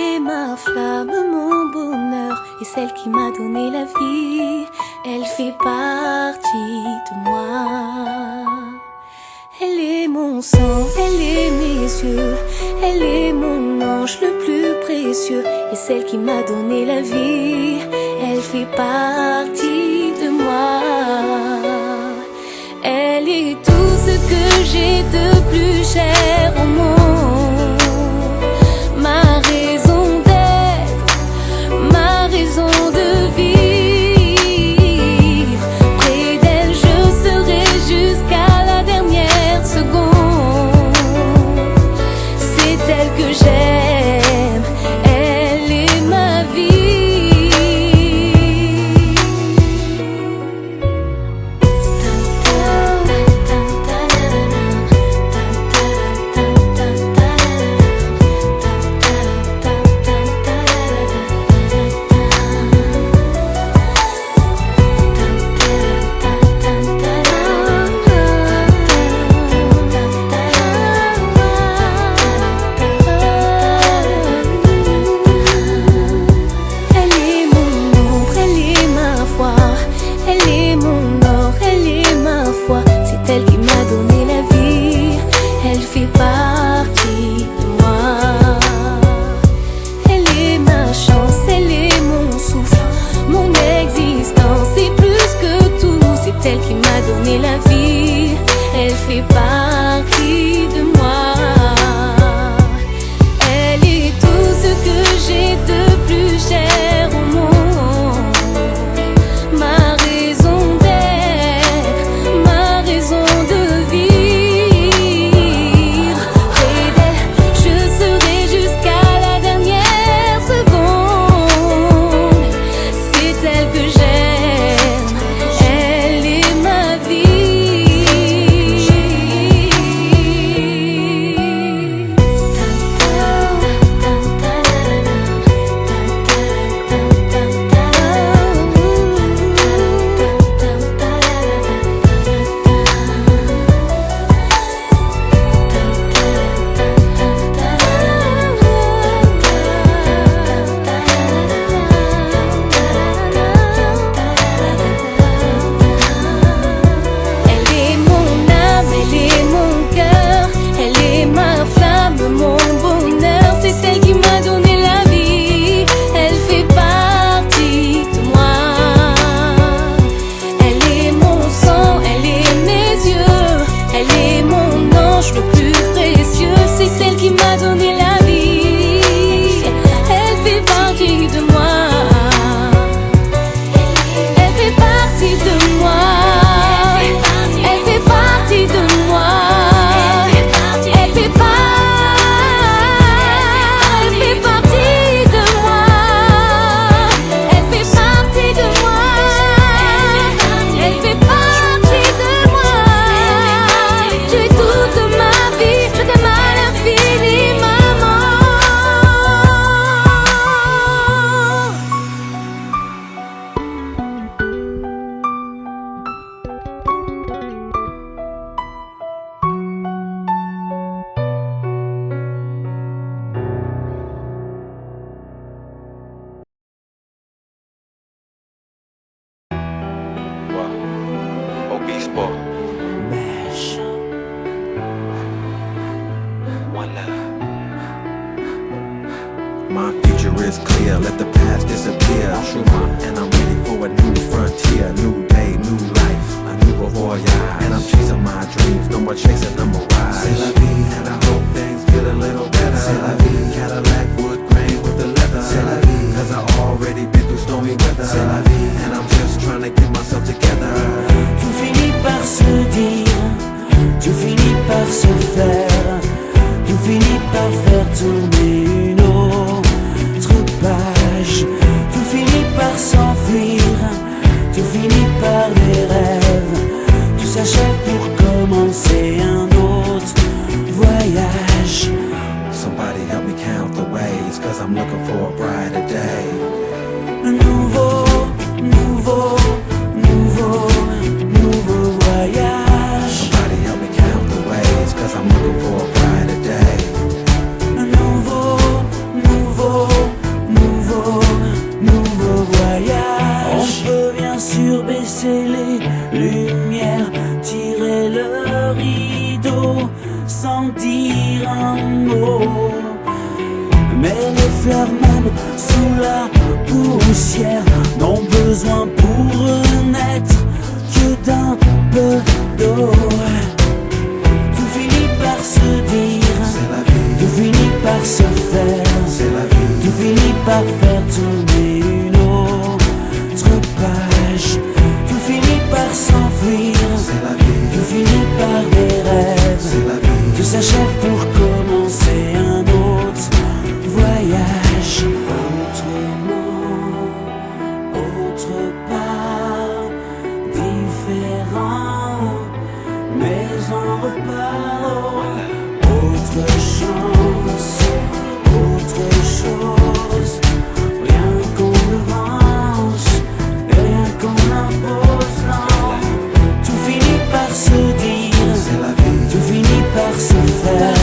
est ma flamme, mon bonheur, et celle qui m'a donné la vie. Elle fait partie de moi. Elle est mon sang, elle est mes yeux, elle est mon ange le plus précieux, et celle qui m'a donné la vie. Elle fait partie de moi. Elle est tout ce que j'ai de plus cher au monde. Ma raison d'être, ma raison de vivre. Près d'elle je serai jusqu'à la dernière seconde. C'est elle que j'aime, elle est ma vie. Celle qui m'a donné la vie, elle fait partie de moi. Elle est tout ce que j'ai de plus cher au monde. Ma raison d'être, ma raison de vivre. Près d'elle, je serai jusqu'à la dernière seconde. C'est elle que j'aime. Obispo. Mesh. One love. My future is clear, let the past disappear. And I'm ready for a new frontier, new day, new life, a new voyage. And I'm chasing my dreams, no more chasing the mirage. C'est la vie, and I hope things get a little better. C'est la vie, Cadillac, wood grain with the leather. C'est la vie, cause I already been through stormy weather. C'est la vie, and I'm just trying to get myself together. Tout finit par se dire, tout finit par se faire, tout finit par faire tourner une autre page. Tout finit par s'enfuir, tout finit par des rêves. Tout s'achève pour commencer un autre voyage. Somebody help me count the ways, cause I'm looking for a brighter day. Nouveau, nouveau, nouveau, nouveau voyage. Somebody help me count the ways, cause I'm looking for a brighter day. Nouveau, nouveau, tombent sous la poussière n'ont besoin pour renaître que d'un peu d'eau. Tout finit par se dire, c'est la vie, tout finit par se faire, c'est la vie, tout finit par faire tourner une autre page. Tout finit par s'enfuir, c'est la vie, tout finit par des rêves. c'est la vie, Tout s'achève pour commencer un autre voyage. Autrement, autre part, différent, mais on repart. Autre chance, autre chose, rien qu'on avance et rien qu'on impose. Non, tout finit par se dire, c'est la vie, tout finit par se faire,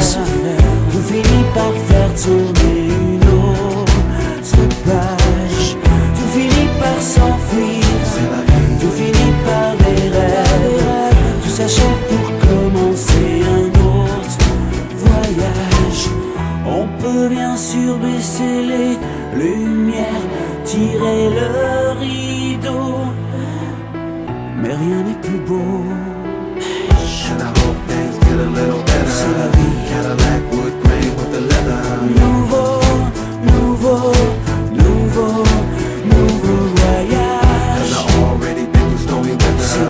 tout finit par faire tourner une autre page. Tout finit par s'enfuir, c'est la vie, tout finit par des rêves. Tout s'achève pour commencer un autre voyage. On peut bien sûr baisser les lumières, tirer le rideau, mais rien n'est plus beau. and I hope things get a little better. C'est la vie. Cadillac wood grain with the leather. Nouveau, nouveau, nouveau, nouveau And voyage. I already been through stormy weather.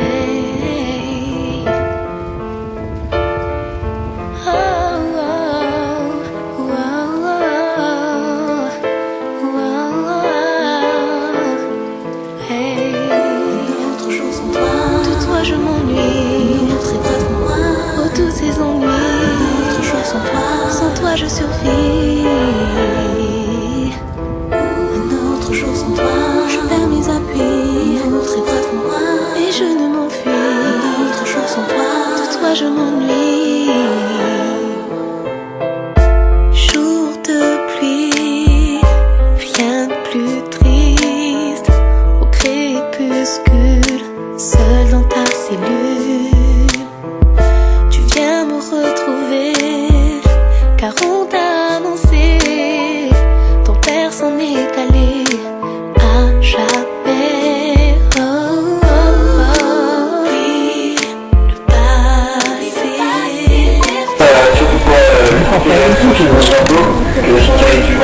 Hey. Oh, oh, oh, oh. Hey. Autre chose sans toi. De toi je m'ennuie. Autre épreuve pour moi. Oh, tous ces ennuis. Autre chose sans toi. Sans toi je survis. Un autre jour sans toi. Je perds mes appuis. Une autre épreuve pour moi. Et je ne m'enfuis. Un autre jour sans toi. De toi je m'ennuie. Jour de pluie, rien de plus triste. Au crépuscule, seul dans ta cellule, tu viens me retrouver, car on t'a annoncé, ton père s'en est allé à jamais. Oh, oh, oh. Oui, le passé. Surtout pour le français, que je